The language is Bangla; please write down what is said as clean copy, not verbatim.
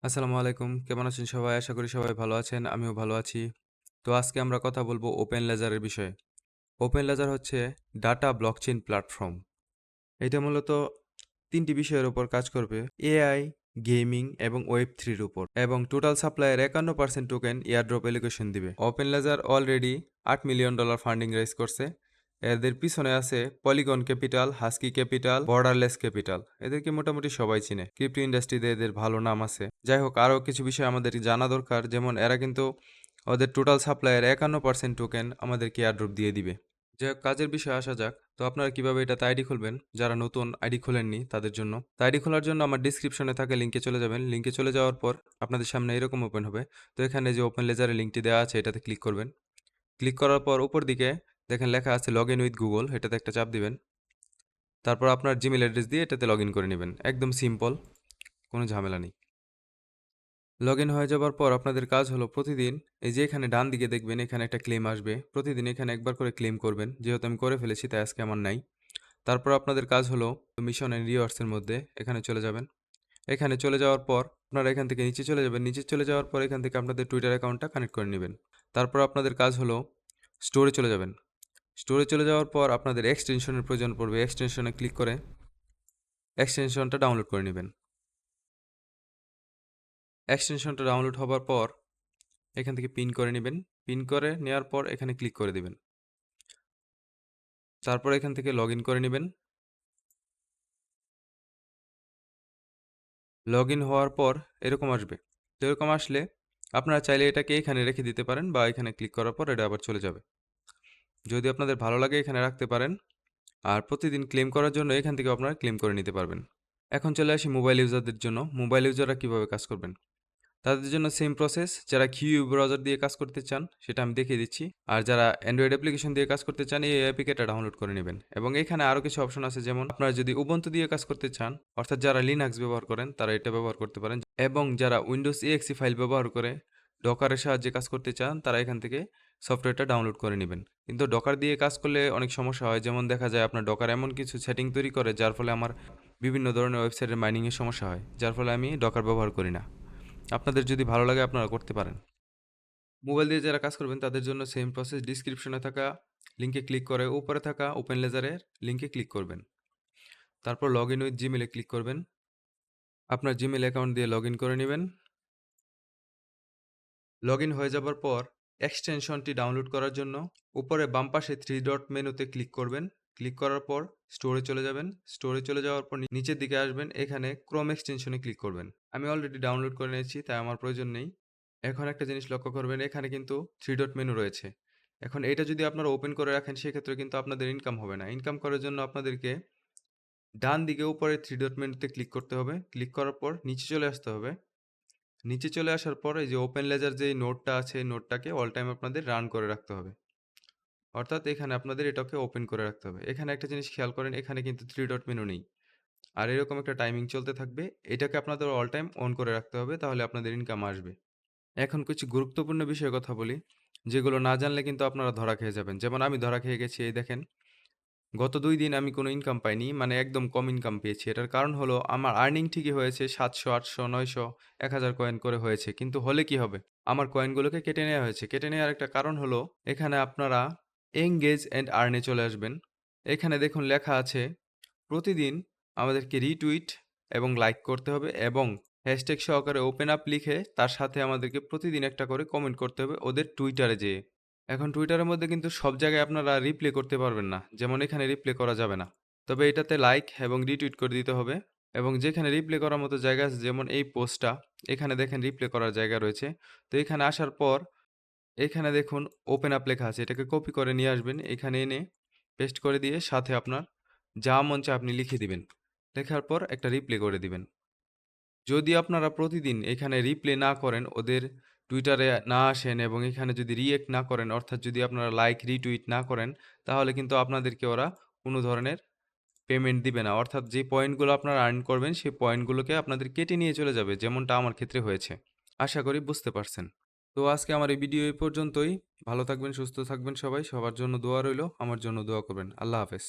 আসসালামু আলাইকুম। কেমন আছেন সবাই? আশা করি সবাই ভালো আছেন। আমিও ভালো আছি। তো আজকে আমরা কথা বলব ওপেন লেজারের বিষয়ে। ওপেন লেজার হচ্ছে ডাটা ব্লকচেইন প্ল্যাটফর্ম। এটা মূলত ৩ টি বিষয়ের উপর কাজ করবে। এআই, গেমিং এবং ওয়েব 3 এর উপর। এবং টোটাল সাপ্লাইয়ের ৫১% টোকেন এয়ারড্রপ অ্যালোকেশন দিবে। Open ledger already $৮ million funding raise করছে। এদের পিছনে আছে Polygon Capital, Husky Capital, Borderless Capital. এদেরকে মোটামুটি সবাই চিনে। ক্রিপ্টো ইন্ডাস্ট্রিতে এদের ভালো নাম আছে। যাই হোক, আরও কিছু বিষয় আমাদের জানা দরকার। যেমন এরা কিন্তু ওদের টোটাল সাপ্লাইয়ের ৫১% টোকেন আমাদেরকে এয়ারড্রপ দিয়ে দিবে। যাই হোক, কাজের বিষয়ে আসা যাক। তো আপনারা কিভাবে এটাতে আইডি খুলবেন, যারা নতুন আইডি খোলেননি তাদের জন্য। তো আইডি খোলার জন্য আমার ডিসক্রিপশনে থাকা লিঙ্কে চলে যাবেন। লিঙ্কে চলে যাওয়ার পর আপনাদের সামনে এরকম ওপেন হবে। তো এখানে যে ওপেন লেজারের লিঙ্কটি দেওয়া আছে এটাতে ক্লিক করবেন। ক্লিক করার পর উপর দিকে দেখেন লেখা আছে লগ ইন উইথ গুগল, এটাতে একটা চাপ দিবেন। তারপর আপনার জিমেল অ্যাড্রেস দিয়ে এটাতে লগ ইন করে নেবেন। একদম সিম্পল, কোনো ঝামেলা নেই। লগ ইন হয়ে যাবার পর আপনাদের কাজ হলো প্রতিদিন এই যে এখানে ডান দিকে দেখবেন এখানে একটা ক্লেম আসবে। প্রতিদিন এখানে একবার করে ক্লেম করবেন। যেহেতু আমি করে ফেলেছি তাই আজকে আমার নাই। তারপর আপনাদের কাজ হলো মিশন অ্যান্ড রিওয়ার্ডসের মধ্যে এখানে চলে যাবেন। এখানে চলে যাওয়ার পর আপনারা এখান থেকে নিচে চলে যাবেন। নিচে চলে যাওয়ার পর এখান থেকে আপনাদের টুইটার অ্যাকাউন্টটা কানেক্ট করে নেবেন। তারপর আপনাদের কাজ হলো স্টোরে চলে যাবেন। স্টোরে চলে যাওয়ার পর আপনাদের এক্সটেনশনের প্রয়োজন পড়বে। এক্সটেনশনে ক্লিক করে এক্সটেনশনটা ডাউনলোড করে নেবেন। এক্সটেনশনটা ডাউনলোড হবার পর এখান থেকে পিন করে নেবেন। পিন করে নেওয়ার পর এখানে ক্লিক করে দিবেন। তারপর এখান থেকে লগ ইন করে নেবেন। লগ ইন হওয়ার পর এরকম আসবে। তো এরকম আসলে আপনারা চাইলে এটাকে এখানে রেখে দিতে পারেন বা এখানে ক্লিক করার পর এটা আবার চলে যাবে। যদি আপনাদের ভালো লাগে এখানে রাখতে পারেন। আর প্রতিদিন ক্লেম করার জন্য এখান থেকে আপনারা ক্লেম করে নিতে পারবেন। এখন চলে আসি মোবাইল ইউজারদের জন্য। মোবাইল ইউজাররা কিভাবে কাজ করবেন। তাদের জন্য সেম প্রসেস। যারা কিউই ব্রাউজার দিয়ে কাজ করতে চান সেটা আমি দেখিয়ে দিচ্ছি। আর যারা অ্যান্ড্রয়েড অ্যাপ্লিকেশন দিয়ে কাজ করতে চান এই অ্যাপ্লিকেশনটা ডাউনলোড করে নেবেন। এবং এখানে আরও কিছু অপশন আছে, যেমন আপনারা যদি উবুন্টু দিয়ে কাজ করতে চান, অর্থাৎ যারা লিনাক্স ব্যবহার করেন তারা এটা ব্যবহার করতে পারেন। এবং যারা উইন্ডোজ exe ফাইল ব্যবহার করে ডকারের সাহায্যে কাজ করতে চান তারা এখান থেকে সফটওয়্যারটা ডাউনলোড করে নেবেন। কিন্তু ডকার দিয়ে কাজ করলে অনেক সমস্যা হয়। যেমন দেখা যায় আপনার ডকার এমন কিছু সেটিং তৈরি করে যার ফলে আমার বিভিন্ন ধরনের ওয়েবসাইটের মাইনিংয়ের সমস্যা হয়, যার ফলে আমি ডকার ব্যবহার করি না। আপনাদের যদি ভালো লাগে আপনারা করতে পারেন। মোবাইল দিয়ে যারা কাজ করবেন তাদের জন্য সেম প্রসেস। ডিসক্রিপশনে থাকা লিঙ্কে ক্লিক করে উপরে থাকা ওপেন লেজারের লিঙ্কে ক্লিক করবেন। তারপর লগ ইন উইথ জিমেলে ক্লিক করবেন। আপনার জিমেল অ্যাকাউন্ট দিয়ে লগ ইন করে নেবেন। লগ ইন হয়ে যাবার পর এক্সটেনশনটি ডাউনলোড করার জন্য উপরে বাম পাশে 3 ডট মেনুতে ক্লিক করবেন। ক্লিক করার পর স্টোরে চলে যাবেন। স্টোরে চলে যাওয়ার পর নিচের দিকে আসবেন, এখানে ক্রোম এক্সটেনশনে ক্লিক করবেন। আমি অলরেডি ডাউনলোড করে নিয়েছি তাই আমার প্রয়োজন নেই। এখন একটা জিনিস লক্ষ্য করবেন, এখানে কিন্তু 3 ডট মেনু রয়েছে। এখন এটা যদি আপনারা ওপেন করে রাখেন সেক্ষেত্রে কিন্তু আপনাদের ইনকাম হবে না। ইনকাম করার জন্য আপনাদেরকে ডান দিকে উপরে 3 ডট মেনুতে ক্লিক করতে হবে। ক্লিক করার পর নিচে চলে আসতে হবে। নিচে চলে আসার পর এই যে ওপেন লেজার যে নোটটা আছে এই নোটটাকে অল টাইম আপনাদের রান করে রাখতে হবে। অর্থাৎ এখানে আপনাদের এটাকে ওপেন করে রাখতে হবে। এখানে একটা জিনিস খেয়াল করেন, এখানে কিন্তু 3 ডট মেনু নেই। আর এরকম একটা টাইমিং চলতে থাকবে। এটাকে আপনাদের অল টাইম অন করে রাখতে হবে, তাহলে আপনাদের ইনকাম আসবে। এখন কিছু গুরুত্বপূর্ণ বিষয়ের কথা বলি, যেগুলো না জানলে কিন্তু আপনারা ধরা খেয়ে যাবেন। যেমন আমি ধরা খেয়ে গেছি, এই দেখেন গত ২ দিন আমি কোনো ইনকাম পাইনি, মানে একদম কম ইনকাম পেয়েছি। এটার কারণ হলো আমার আর্নিং ঠিকই হয়েছে ৭০০, ৮০০, ৯০০, ১,০০০ কয়েন করে হয়েছে। কিন্তু হলে কি হবে? আমার কয়েনগুলোকে কেটে নেওয়া হয়েছে। কেটে নেওয়ার একটা কারণ হলো এখানে আপনারা এঙ্গেজ অ্যান্ড আর্ন এ চলে আসবেন। এখানে দেখুন লেখা আছে প্রতিদিন আমাদেরকে রিটুইট এবং লাইক করতে হবে এবং হ্যাশট্যাগ সহকারে ওপেন আপ লিখে তার সাথে আমাদেরকে প্রতিদিন একটা করে কমেন্ট করতে হবে ওদের টুইটারে যেয়ে। এখন টুইটারের মধ্যে কিন্তু সব জায়গায় আপনারা রিপ্লে করতে পারবেন না। যেমন এখানে রিপ্লে করা যাবে না। তবে এটাতে লাইক এবং রিটুইট করে দিতে হবে। এবং যেখানে রিপ্লে করার মতো জায়গা আছে, যেমন এই পোস্টটা, এখানে দেখেন রিপ্লে করার জায়গা রয়েছে। তো এখানে আসার পর এখানে দেখুন ওপেন আপ লেখা আছে। এটাকে কপি করে নিয়ে আসবেন। এখানে এনে পেস্ট করে দিয়ে সাথে আপনার যা মন চায় আপনি লিখে দিবেন। লেখার পর একটা রিপ্লে করে দিবেন। যদি আপনারা প্রতিদিন এখানে রিপ্লে না করেন, ওদের টুইটারে না আসেন এবং এখানে যদি রিঅ্যাক্ট না করেন, অর্থাৎ যদি আপনারা লাইক, রিটুইট না করেন, তাহলে কিন্তু আপনাদেরকে ওরা কোনো ধরনের পেমেন্ট দিবে না। অর্থাৎ যে পয়েন্টগুলো আপনারা আর্ন করবেন সেই পয়েন্টগুলোকে আপনাদের কেটে নিয়ে চলে যাবে, যেমনটা আমার ক্ষেত্রে হয়েছে। আশা করি বুঝতে পারছেন। তো আজকে আমার এই ভিডিও এই পর্যন্তই। ভালো থাকবেন, সুস্থ থাকবেন সবাই। সবার জন্য দোয়া রইলো। আমার জন্য দোয়া করবেন। আল্লাহ হাফেজ।